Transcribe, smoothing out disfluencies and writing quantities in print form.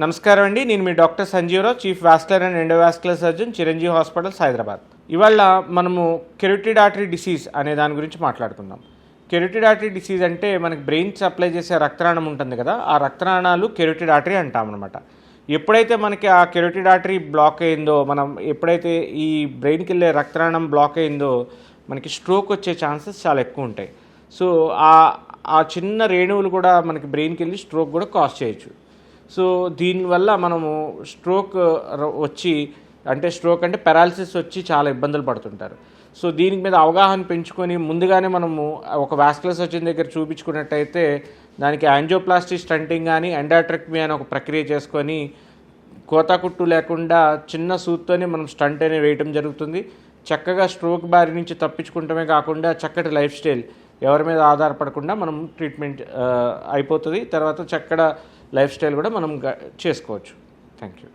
నమస్కారం అండి. నేను మీ doctor Sanjeevarao, chief vascular and endovascular surgeon, Chiranjeevi hospitals, Hyderabad. ఇవాళ మనము కెరోటిడ్ ఆర్టరీ డిసీజ్ అనే దాని గురించి మాట్లాడుకుందాం. కెరోటిడ్ ఆర్టరీ డిసీజ్ అంటే మనకి బ్రెయిన్ సప్లై చేసే రక్తనాళం ఉంటుంది కదా, ఆ రక్తనాళాలు కెరోటిడ్ ఆర్టరీ అంటాం అనమాట. ఎప్పుడైతే మనకి ఆ కెరోటిడ్ ఆర్టరీ బ్లాక్ అయిందో, మనం ఎప్పుడైతే ఈ బ్రెయిన్కి వెళ్ళే రక్తనాళం బ్లాక్ అయిందో మనకి స్ట్రోక్ వచ్చే ఛాన్సెస్ చాలా ఎక్కువ ఉంటాయి. సో ఆ చిన్న రేణువులు కూడా మనకి బ్రెయిన్కి వెళ్ళి స్ట్రోక్ కూడా కాజ్ చేయొచ్చు. సో దీనివల్ల మనము స్ట్రోక్ అంటే పారాలిసిస్ వచ్చి చాలా ఇబ్బందులు పడుతుంటారు. సో దీని మీద అవగాహన పెంచుకొని ముందుగానే మనము ఒక వాస్కులర్ సర్జన్ దగ్గర చూపించుకున్నట్టయితే దానికి యాంజియోప్లాస్టీ స్టంటింగ్ కానీ ఎండాట్రెక్టమీ అని ఒక ప్రక్రియ చేసుకొని కోతాకుట్టు లేకుండా చిన్న సూత్తోనే మనం స్టంట్ అనేది వేయటం జరుగుతుంది. చక్కగా స్ట్రోక్ బారి నుంచి తప్పించుకుంటమే కాకుండా చక్కటి లైఫ్ స్టైల్, ఎవరి మీద ఆధారపడకుండా మనం ట్రీట్మెంట్ అయిపోతుంది. తర్వాత చక్కటి లైఫ్ స్టైల్ కూడా మనం చేసుకోవచ్చు. Thank you.